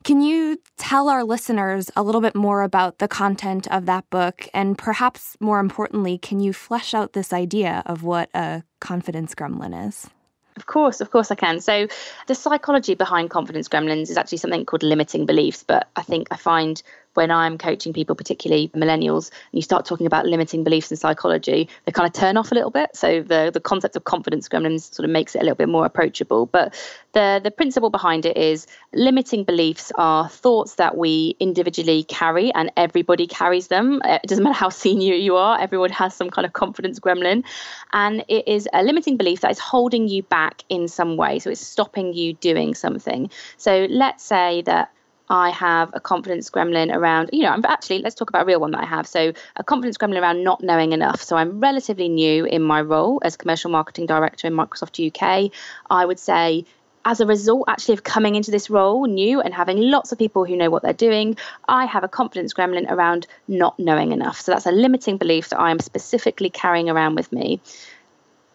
Can you tell our listeners a little bit more about the content of that book? And perhaps more importantly, can you flesh out this idea of what a confidence gremlin is? Of course I can. So the psychology behind confidence gremlins is actually something called limiting beliefs. But I find when I'm coaching people, particularly millennials, and you start talking about limiting beliefs in psychology, they kind of turn off a little bit. So the concept of confidence gremlins sort of makes it a little bit more approachable. But the principle behind it is limiting beliefs are thoughts that we individually carry, and everybody carries them. It doesn't matter how senior you are, everyone has some kind of confidence gremlin. And it is a limiting belief that is holding you back in some way. So it's stopping you doing something. So let's say that I have a confidence gremlin around, let's talk about a real one that I have. So a confidence gremlin around not knowing enough. So I'm relatively new in my role as commercial marketing director in Microsoft UK. I would say as a result, actually, of coming into this role new and having lots of people who know what they're doing, I have a confidence gremlin around not knowing enough. So that's a limiting belief that I am specifically carrying around with me.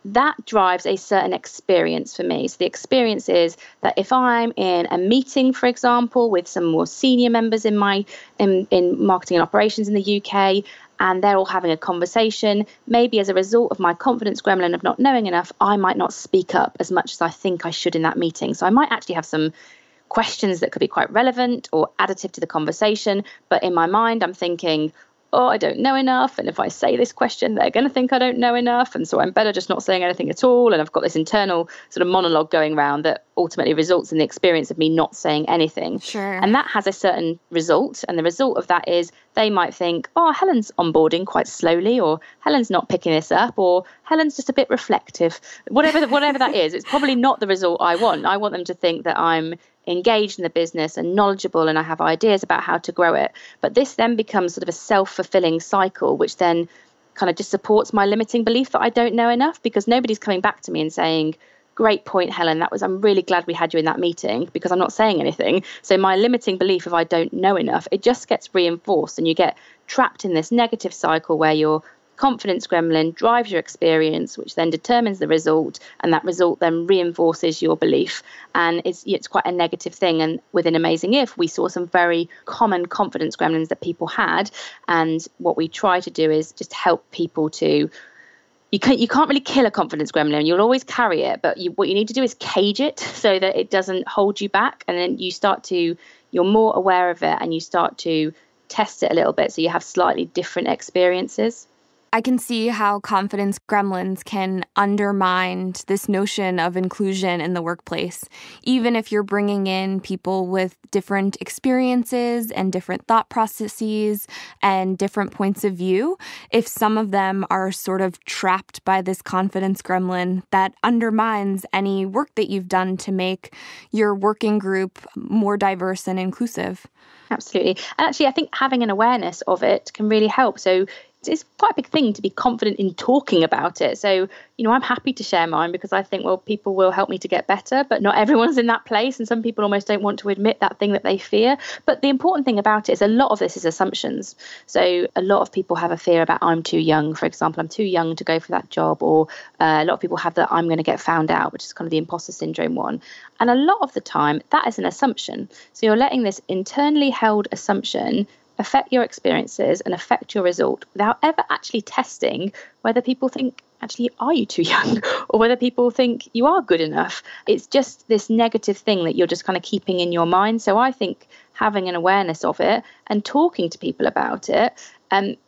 That drives a certain experience for me. So the experience is that if I'm in a meeting, for example, with some more senior members in marketing and operations in the UK, and they're all having a conversation, maybe as a result of my confidence gremlin of not knowing enough, I might not speak up as much as I think I should in that meeting. So I might actually have some questions that could be quite relevant or additive to the conversation. But in my mind, I'm thinking, I don't know enough. And if I say this question, they're going to think I don't know enough. And so I'm better just not saying anything at all. And I've got this internal sort of monologue going around that ultimately results in the experience of me not saying anything. Sure. And that has a certain result. And the result of that is they might think, Helen's onboarding quite slowly, or Helen's not picking this up, or Helen's just a bit reflective. Whatever that is, it's probably not the result I want. I want them to think that I'm engaged in the business and knowledgeable and I have ideas about how to grow it. But this then becomes sort of a self-fulfilling cycle, which then kind of just supports my limiting belief that I don't know enough, because nobody's coming back to me and saying, great point, Helen, I'm really glad we had you in that meeting, because I'm not saying anything. So my limiting belief of I don't know enough, it just gets reinforced, and you get trapped in this negative cycle where your confidence gremlin drives your experience, which then determines the result, and that result then reinforces your belief. And it's quite a negative thing. And within Amazing If, we saw some very common confidence gremlins that people had. And what we try to do is just help people to, you can't really kill a confidence gremlin. You'll always carry it, but what you need to do is cage it so that it doesn't hold you back. And then you're more aware of it, and you start to test it a little bit so you have slightly different experiences. I can see how confidence gremlins can undermine this notion of inclusion in the workplace, even if you're bringing in people with different experiences and different thought processes and different points of view. If some of them are sort of trapped by this confidence gremlin, that undermines any work that you've done to make your working group more diverse and inclusive. Absolutely. And actually, I think having an awareness of it can really help. So it's quite a big thing to be confident in talking about it. So, I'm happy to share mine because I think, people will help me to get better, but not everyone's in that place. And some people almost don't want to admit that thing that they fear. But the important thing about it is a lot of this is assumptions. So a lot of people have a fear about I'm too young, for example, I'm too young to go for that job. Or a lot of people have that I'm going to get found out, which is kind of the imposter syndrome one. And a lot of the time that is an assumption. So you're letting this internally held assumption affect your experiences and affect your result without ever actually testing whether people think, actually, are you too young? Or whether people think you are good enough. It's just this negative thing that you're just kind of keeping in your mind. So I think having an awareness of it and talking to people about it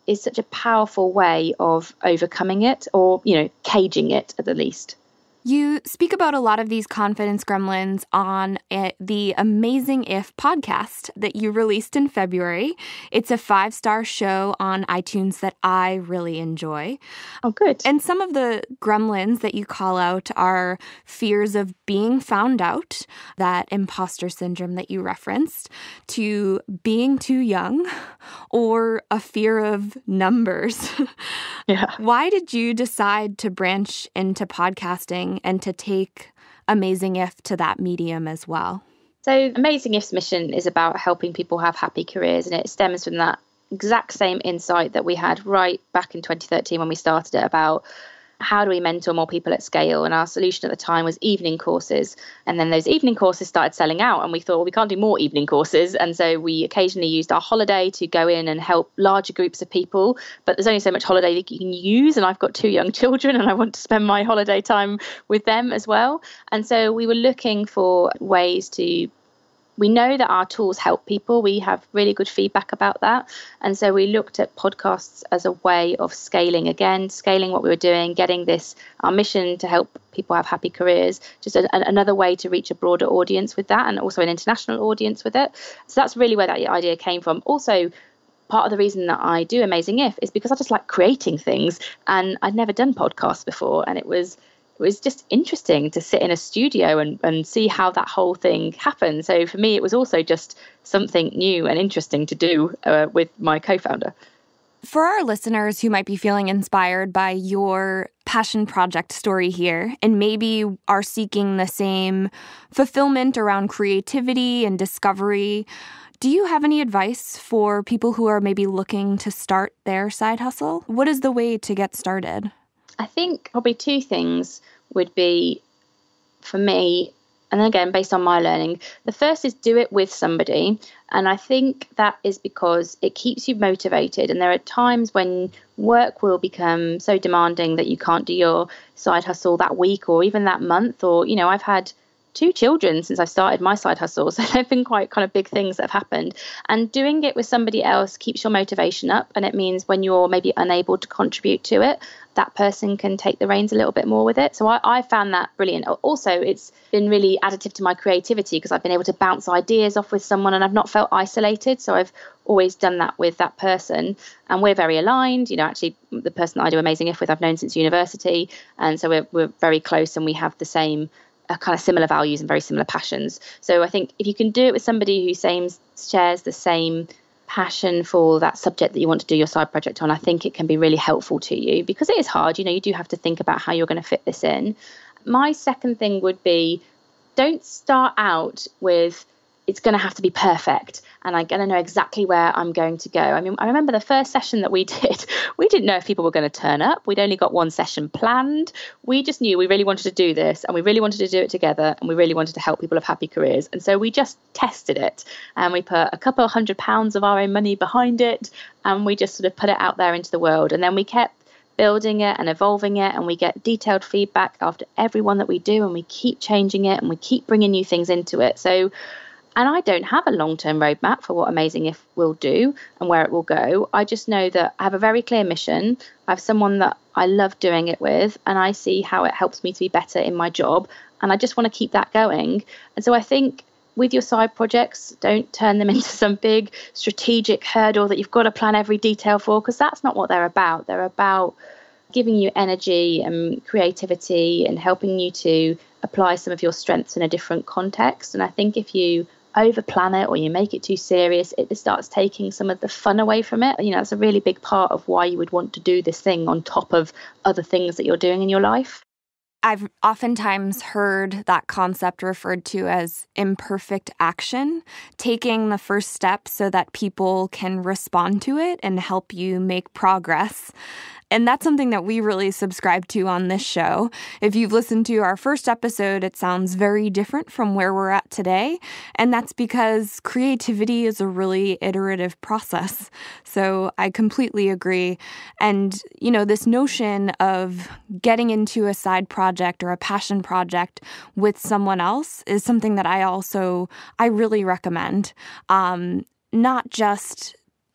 is such a powerful way of overcoming it, or, caging it at the least. You speak about a lot of these confidence gremlins on the Amazing If podcast that you released in February. It's a 5-star show on iTunes that I really enjoy. Oh, good. And some of the gremlins that you call out are fears of being found out, that imposter syndrome that you referenced, to being too young, or a fear of numbers. Yeah. Why did you decide to branch into podcasting and to take Amazing If to that medium as well? So Amazing If's mission is about helping people have happy careers, and it stems from that exact same insight that we had right back in 2013 when we started it about how do we mentor more people at scale? And our solution at the time was evening courses. And then those evening courses started selling out. And we thought, well, we can't do more evening courses. And so we occasionally used our holiday to go in and help larger groups of people. But there's only so much holiday that you can use. And I've got 2 young children and I want to spend my holiday time with them as well. And so we were looking for ways to we know that our tools help people. We have really good feedback about that. And so we looked at podcasts as a way of scaling what we were doing, getting our mission to help people have happy careers, just another way to reach a broader audience with that, and also an international audience with it. So that's really where that idea came from. Also, part of the reason that I do Amazing If is because I just like creating things, and I'd never done podcasts before, and it was just interesting to sit in a studio and see how that whole thing happened. So for me, it was also just something new and interesting to do with my co-founder. For our listeners who might be feeling inspired by your passion project story here and maybe are seeking the same fulfillment around creativity and discovery, do you have any advice for people who are maybe looking to start their side hustle? What is the way to get started? I think probably 2 things would be, for me, and again, based on my learning, the first is do it with somebody. And I think that is because it keeps you motivated. And there are times when work will become so demanding that you can't do your side hustle that week or even that month. Or, I've had 2 children since I started my side hustle. So they've been quite kind of big things that have happened. And doing it with somebody else keeps your motivation up. And it means when you're maybe unable to contribute to it, that person can take the reins a little bit more with it. So I found that brilliant. Also, it's been really additive to my creativity because I've been able to bounce ideas off with someone and I've not felt isolated. So I've always done that with that person. And we're very aligned. Actually, the person that I do Amazing If with, I've known since university. And so we're very close and we have the same kind of similar values and very similar passions. So I think if you can do it with somebody who shares the same passion for that subject that you want to do your side project on, I think it can be really helpful to you because it is hard. You do have to think about how you're going to fit this in. My second thing would be, don't start out with it's going to have to be perfect and I'm going to know exactly where I'm going to go. I mean, I remember the first session that we did, we didn't know if people were going to turn up. We'd only got 1 session planned. We just knew we really wanted to do this and we really wanted to do it together and we really wanted to help people have happy careers. And so we just tested it and we put a couple of £100 of our own money behind it and we just sort of put it out there into the world. And then we kept building it and evolving it, and we get detailed feedback after every one that we do, and we keep changing it and we keep bringing new things into it. So, and I don't have a long-term roadmap for what Amazing If will do and where it will go. I just know that I have a very clear mission. I have someone that I love doing it with, and I see how it helps me to be better in my job, and I just want to keep that going. And so I think with your side projects, don't turn them into some big strategic hurdle that you've got to plan every detail for, because that's not what they're about. They're about giving you energy and creativity and helping you to apply some of your strengths in a different context. And I think if you over plan it or you make it too serious, it starts taking some of the fun away from it. That's a really big part of why you would want to do this thing on top of other things that you're doing in your life. I've oftentimes heard that concept referred to as imperfect action, taking the first step so that people can respond to it and help you make progress. And that's something that we really subscribe to on this show. If you've listened to our first episode, it sounds very different from where we're at today. And that's because creativity is a really iterative process. So I completely agree. And, this notion of getting into a side project or a passion project with someone else is something that I really recommend. Not just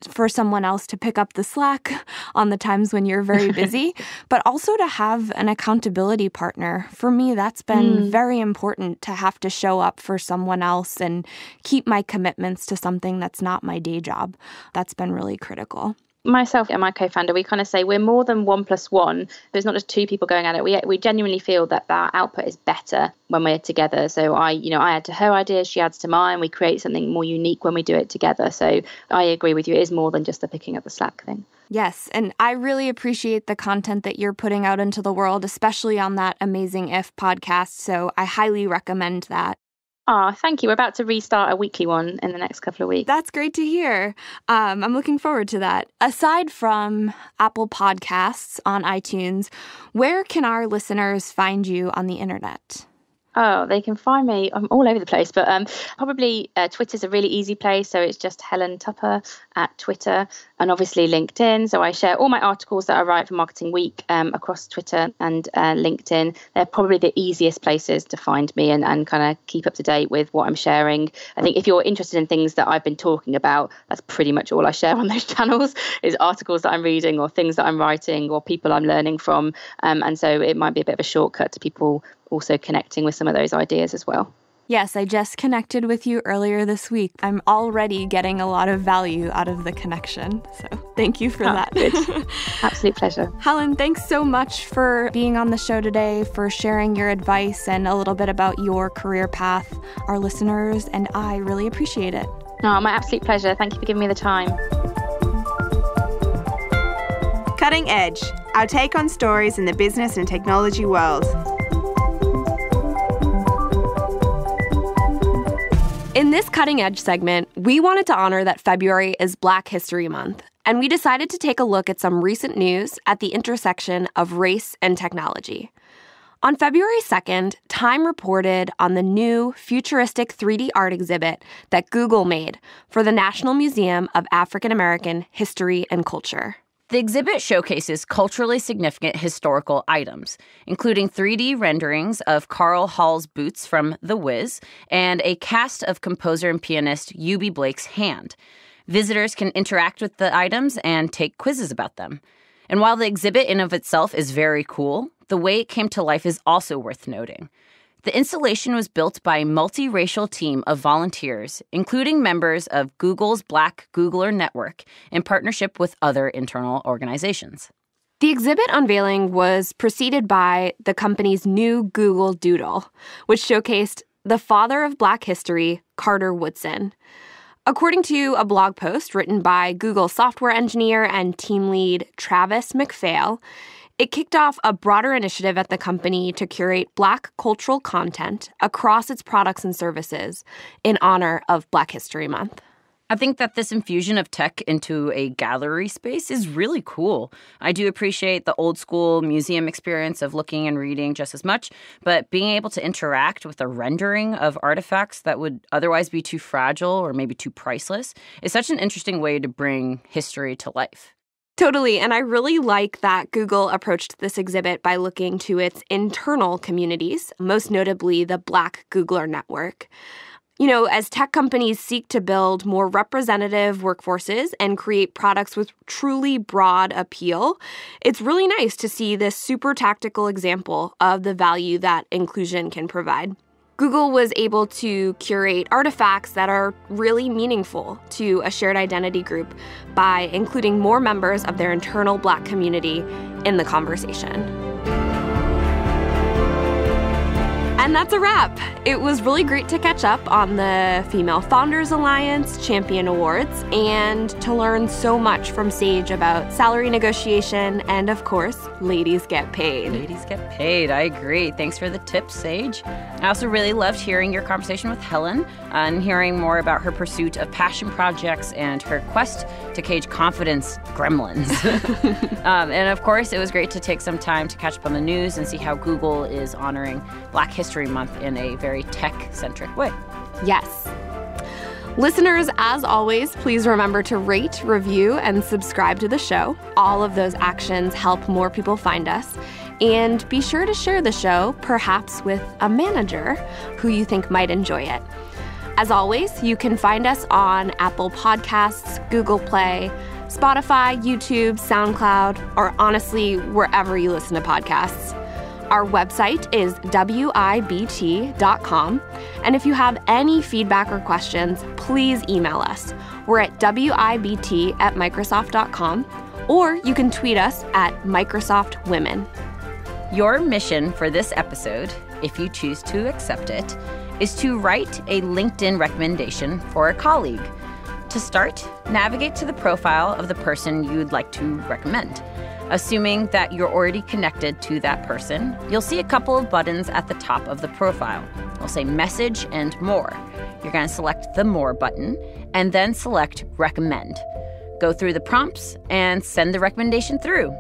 for someone else to pick up the slack on the times when you're very busy, but also to have an accountability partner. For me, that's been very important, to have to show up for someone else and keep my commitments to something that's not my day job. That's been really critical. Myself and my co-founder, we kind of say we're more than 1 + 1. There's not just 2 people going at it. We genuinely feel that our output is better when we're together. So I add to her ideas, she adds to mine. We create something more unique when we do it together. So I agree with you. It is more than just the picking up the slack thing. Yes, and I really appreciate the content that you're putting out into the world, especially on that Amazing If podcast. So I highly recommend that. Oh, thank you. We're about to restart a weekly one in the next couple of weeks. That's great to hear. I'm looking forward to that. Aside from Apple Podcasts on iTunes, where can our listeners find you on the internet? Oh, they can find me. I'm all over the place, but probably Twitter's a really easy place. So it's just Helen Tupper at Twitter, and obviously LinkedIn. So I share all my articles that I write for Marketing Week across Twitter and LinkedIn. They're probably the easiest places to find me and kind of keep up to date with what I'm sharing. I think if you're interested in things that I've been talking about, that's pretty much all I share on those channels is articles that I'm reading or things that I'm writing or people I'm learning from. And so it might be a bit of a shortcut to people also connecting with some of those ideas as well. Yes, I just connected with you earlier this week. I'm already getting a lot of value out of the connection. So thank you for that. Good. Absolute pleasure. Helen, thanks so much for being on the show today, for sharing your advice and a little bit about your career path. Our listeners and I really appreciate it. No, my absolute pleasure. Thank you for giving me the time. Cutting Edge, our take on stories in the business and technology world. In this Cutting Edge segment, we wanted to honor that February is Black History Month, and we decided to take a look at some recent news at the intersection of race and technology. On February 2nd, Time reported on the new futuristic 3D art exhibit that Google made for the National Museum of African American History and Culture. The exhibit showcases culturally significant historical items, including 3D renderings of Carl Hall's boots from The Wiz and a cast of composer and pianist Eubie Blake's hand. Visitors can interact with the items and take quizzes about them. And while the exhibit in of itself is very cool, the way it came to life is also worth noting. The installation was built by a multiracial team of volunteers, including members of Google's Black Googler Network, in partnership with other internal organizations. The exhibit unveiling was preceded by the company's new Google Doodle, which showcased the father of Black history, Carter Woodson. According to a blog post written by Google software engineer and team lead Travis McPhail, it kicked off a broader initiative at the company to curate Black cultural content across its products and services in honor of Black History Month. I think that this infusion of tech into a gallery space is really cool. I do appreciate the old school museum experience of looking and reading just as much, but being able to interact with a rendering of artifacts that would otherwise be too fragile or maybe too priceless is such an interesting way to bring history to life. Totally, and I really like that Google approached this exhibit by looking to its internal communities, most notably the Black Googler Network. You know, as tech companies seek to build more representative workforces and create products with truly broad appeal, it's really nice to see this super tactical example of the value that inclusion can provide. Google was able to curate artifacts that are really meaningful to a shared identity group by including more members of their internal Black community in the conversation. And that's a wrap. It was really great to catch up on the Female Founders Alliance Champion Awards and to learn so much from Sage about salary negotiation and, of course, ladies get paid. Ladies get paid. I agree. Thanks for the tips, Sage. I also really loved hearing your conversation with Helen and hearing more about her pursuit of passion projects and her quest to cage confidence gremlins. And of course, it was great to take some time to catch up on the news and see how Google is honoring Black History Month in a very tech-centric way. Yes. Listeners, as always, please remember to rate, review, and subscribe to the show. All of those actions help more people find us. And be sure to share the show, perhaps with a manager who you think might enjoy it. As always, you can find us on Apple Podcasts, Google Play, Spotify, YouTube, SoundCloud, or honestly, wherever you listen to podcasts. Our website is wibt.com, and if you have any feedback or questions, please email us. We're at wibt@microsoft.com, or you can tweet us at Microsoft Women. Your mission for this episode, if you choose to accept it, is to write a LinkedIn recommendation for a colleague. To start, navigate to the profile of the person you'd like to recommend. Assuming that you're already connected to that person, you'll see a couple of buttons at the top of the profile. We'll say Message and More. You're going to select the More button and then select Recommend. Go through the prompts and send the recommendation through.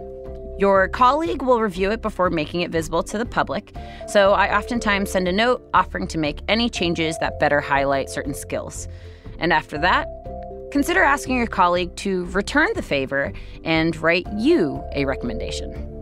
Your colleague will review it before making it visible to the public, so I oftentimes send a note offering to make any changes that better highlight certain skills. And after that, consider asking your colleague to return the favor and write you a recommendation.